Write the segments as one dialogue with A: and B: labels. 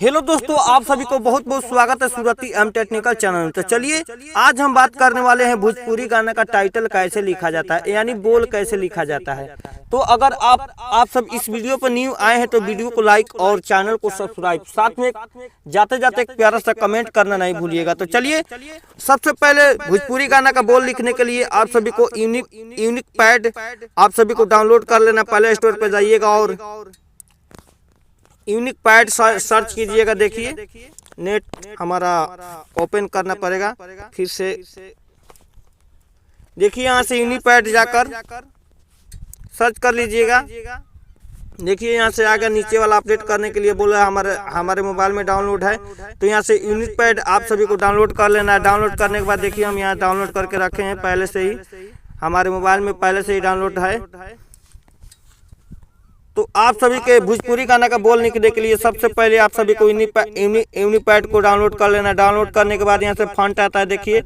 A: Hello दोस्तों, आप सभी को बहुत बहुत स्वागत है सूरती एम टेक्निकल चैनल में। तो चलिए आज हम बात करने वाले हैं भोजपुरी गाना का टाइटल कैसे लिखा जाता है, यानी बोल कैसे लिखा जाता है। तो अगर आप सब इस वीडियो पर न्यू आए हैं तो वीडियो को लाइक और चैनल को सब्सक्राइब, साथ में जाते जाते एक प्यारा सा कमेंट करना नहीं भूलिएगा। तो चलिए सबसे पहले भोजपुरी गाना का बोल लिखने के लिए आप सभी को यूनिक पैड आप सभी को डाउनलोड कर लेना। प्ले स्टोर पर जाइएगा और यूनिक पैड सर्च कीजिएगा। देखिए नेट हमारा ओपन करना पड़ेगा फिर से। देखिए यहाँ से यूनिक पैड जाकर सर्च कर लीजिएगा। देखिए यहाँ से आगे नीचे वाला अपडेट करने के लिए बोला हमारे मोबाइल में डाउनलोड है, तो यहाँ से यूनिक पैड आप सभी को डाउनलोड कर लेना है। डाउनलोड करने के बाद देखिए हम यहाँ डाउनलोड करके रखे हैं, पहले से ही हमारे मोबाइल में पहले से ही डाउनलोड है। तो आप सभी के भोजपुरी गाना का बोल लिखने के लिए सबसे पहले आप सभी को यूनिक पैड को डाउनलोड कर लेना। डाउनलोड करने के बाद यहाँ से फंट आता है। देखिए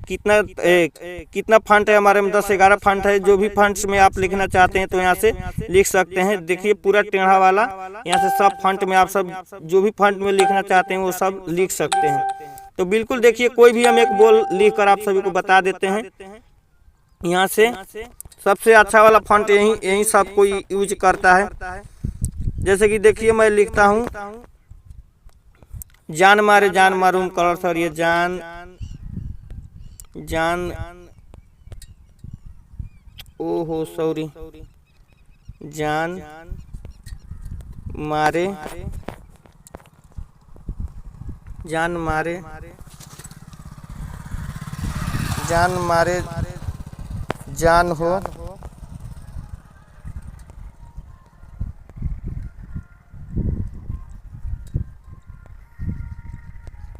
A: कितना फंट है हमारे में, 10-11 फंट है। जो भी फंट्स में आप लिखना चाहते हैं तो यहाँ से लिख सकते हैं। देखिए पूरा टेढ़ा वाला यहाँ से सब फंट में आप सब जो भी फंट में लिखना चाहते हैं वो सब लिख सकते हैं। तो बिल्कुल देखिए कोई भी हम एक बोल लिख कर आप सभी को बता देते हैं। यहाँ से सबसे अच्छा वाला फंट यही सब कोई यूज करता है। जैसे कि देखिए मैं लिखता हूँ जान मारे जान मारूम कलर, सर ये जान ओहो सॉरी जान मारे जान मारे जान हो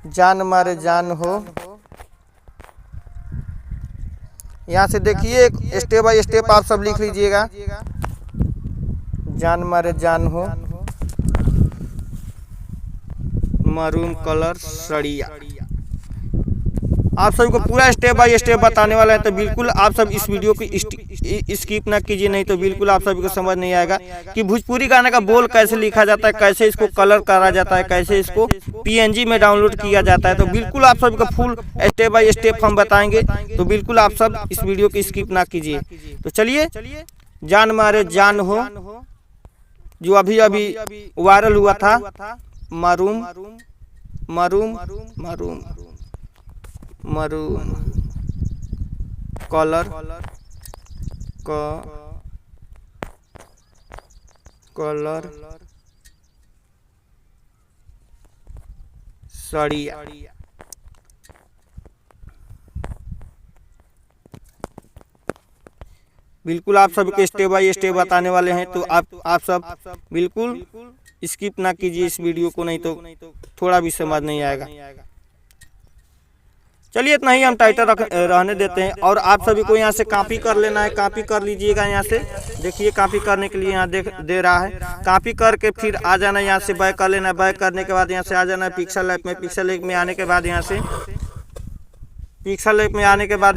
A: जान मारे जान हो। यहाँ से देखिए स्टेप बाय स्टेप आप सब लिख लीजिएगा। जान मारे जान हो मरून कलर सड़िया। आप सभी को पूरा स्टेप बाय स्टेप बताने वाला है, तो बिल्कुल आप सब इस वीडियो की स्किप ना कीजिए, नहीं तो बिल्कुल आप सभी को समझ नहीं आएगा कि भोजपुरी गाने का बोल कैसे लिखा जाता है, कैसे इसको कलर करा जाता है, कैसे इसको PNG में डाउनलोड किया जाता है। तो बिल्कुल आप सभी को फुल स्टेप बाय स्टेप हम बताएंगे, तो बिल्कुल आप सब इस वीडियो की स्किप ना कीजिए। तो चलिए जान मारे जान हो जो अभी वायरल हुआ था, मरूम कलर सड़िया। बिल्कुल आप सभी को स्टेप बाय स्टेप बताने वाले हैं, तो आप सब बिल्कुल स्किप ना कीजिए इस वीडियो को, नहीं तो थोड़ा भी समझ नहीं आएगा। चलिए इतना ही हम टाइटल रहने देते हैं और आप सभी को यहाँ से कॉपी कर लेना है। कॉपी कर लीजिएगा। यहाँ से देखिए कॉपी करने के लिए यहाँ दे रहा है। कॉपी करके फिर आ जाना, यहाँ से बैक कर लेना। बैक करने के बाद यहाँ से आ जाना है पिक्सल लैब में। पिक्सल लैब में आने के बाद यहाँ से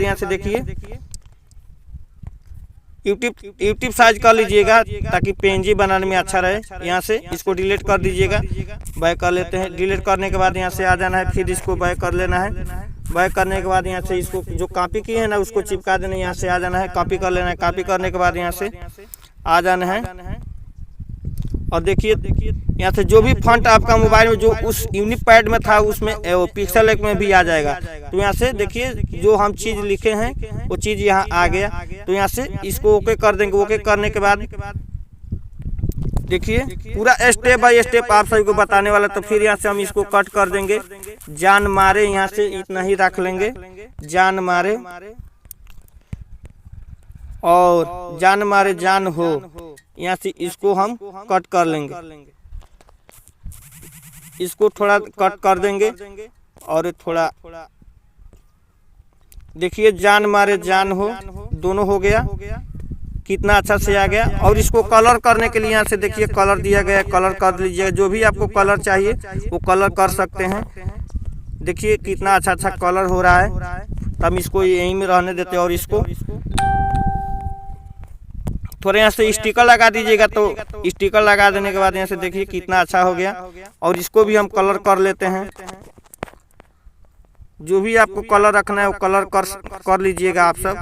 A: यहाँ से देखिए यूट्यूब साइज कर लीजिएगा ताकि PNG बनाने में अच्छा रहे। यहाँ से इसको डिलीट कर दीजिएगा। बैक कर लेते हैं। डिलीट करने के बाद यहाँ से आ जाना है, फिर इसको बैक कर लेना है। बैक करने के बाद यहाँ से इसको जो कॉपी किए हैं ना उसको चिपका देना। यहाँ से आ जाना है, कॉपी कर लेना है। कॉपी करने के बाद यहाँ से आ जाना है और देखिए यहाँ से जो भी फंट आपका मोबाइल में जो उस यूनिक पैड में था उसमें पिक्सल एक में भी आ जाएगा। तो यहाँ से देखिए जो हम चीज़ लिखे हैं वो चीज़ यहाँ आ गया। तो यहाँ से इसको ओके कर देंगे। ओके करने के बाद देखिए पूरा स्टेप बाय स्टेप आप सभी को बताने वाला। तो फिर यहाँ से हम इसको कट कर देंगे। जान मारे यहाँ से इतना ही रख लेंगे, जान मारे और जान मारे जान हो। यहाँ से इसको हम कट कर लेंगे, इसको थोड़ा कट कर देंगे और थोड़ा देखिए जान मारे जान हो दोनों हो गया। कितना अच्छा से आ गया। और इसको कलर करने के लिए यहाँ से देखिए कलर दिया गया, कलर कर लीजिएगा। जो भी आपको कलर चाहिए वो कलर कर सकते हैं। देखिए कितना अच्छा कलर हो रहा है। तो हम इसको यहीं में रहने देते हैं और इसको थोड़े यहाँ से स्टिकर लगा दीजिएगा। तो स्टिकर लगा देने के बाद यहाँ से देखिए कितना अच्छा हो गया। और इसको भी हम कलर कर लेते हैं। जो भी आपको कलर रखना है वो कलर कर लीजिएगा आप सब।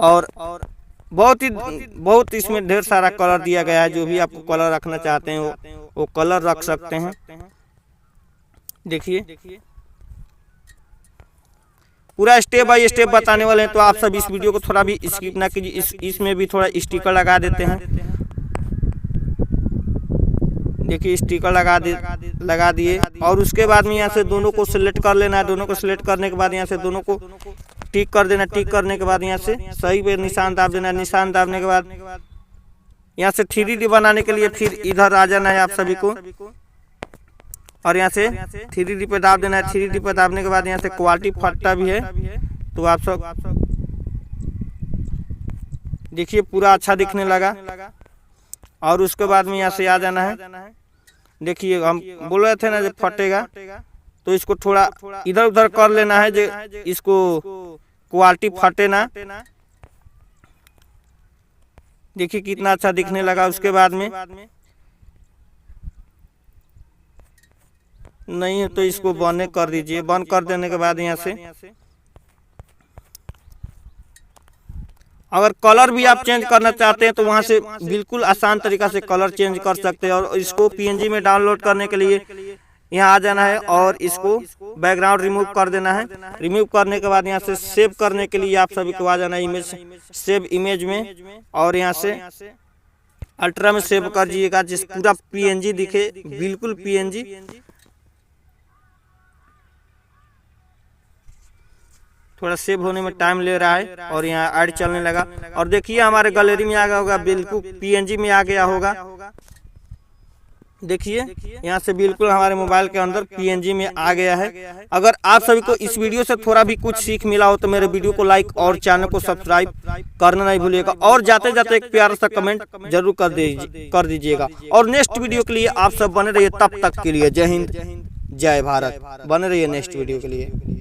A: और बहुत इसमें ढेर सारा कलर दिया गया है। जो भी आपको कलर रखना चाहते हैं वो कलर रख सकते हैं। देखिए पूरा स्टेप बाय स्टेप बताने वाले हैं, तो आप सब इस वीडियो को थोड़ा भी स्किप ना कीजिए। इसमें भी थोड़ा स्टिकर लगा देते हैं। देखिए स्टिकर लगा दिए। और उसके बाद में यहाँ से दोनों को सिलेक्ट कर लेना है। दोनों को सिलेक्ट करने के बाद यहाँ से दोनों को टिक कर देना। टिक करने के बाद यहाँ से सही पे निशान दाब देना। निशान दाबने के बाद यहाँ से 3D बनाने के लिए फिर इधर आ जाना है आप सभी को। और यहाँ से 3D पे दाब देना है। 3D पे दाबने के बाद यहाँ से क्वालिटी फटता भी है। तो आप सब देखिए पूरा अच्छा दिखने लगा। और उसके बाद में यहाँ से आ जाना है। देखिए हम बोल रहे थे ना जब फटेगा तो इसको थोड़ा इधर उधर कर लेना है, जो इसको क्वालिटी फटे ना। देखिए कितना अच्छा दिखने लगा। उसके बाद में नहीं है तो इसको बंद कर दीजिए। बंद कर देने के बाद यहाँ से अगर कलर भी आप चेंज करना चाहते हैं तो वहाँ से बिल्कुल आसान तरीका से कलर चेंज कर सकते हैं। और इसको PNG में डाउनलोड करने के लिए यहाँ आ जाना है और इसको बैकग्राउंड रिमूव कर देना है। रिमूव करने के बाद यहाँ से सेव करने के लिए आप सभी को आ जाना है इमेज, सेव इमेज में। और यहाँ से अल्ट्रा में सेव कर दीजिएगा, जिस पूरा PNG दिखे, बिल्कुल PNG। थोड़ा सेव होने में टाइम ले रहा है और यहाँ ऐड चलने लगा। और देखिए हमारे गैलरी में आ गया होगा, बिल्कुल PNG में आ गया होगा। देखिए यहाँ से बिल्कुल हमारे मोबाइल के अंदर PNG में आ गया है। अगर आप सभी को इस वीडियो से थोड़ा भी कुछ सीख मिला हो तो मेरे वीडियो को लाइक और चैनल को सब्सक्राइब करना नहीं भूलिएगा। और जाते जाते एक प्यारा सा कमेंट जरूर कर दीजिएगा। और नेक्स्ट वीडियो के लिए आप सब बने रहिए। तब तक के लिए जय हिंद जय भारत। बने रहिए नेक्स्ट वीडियो के लिए।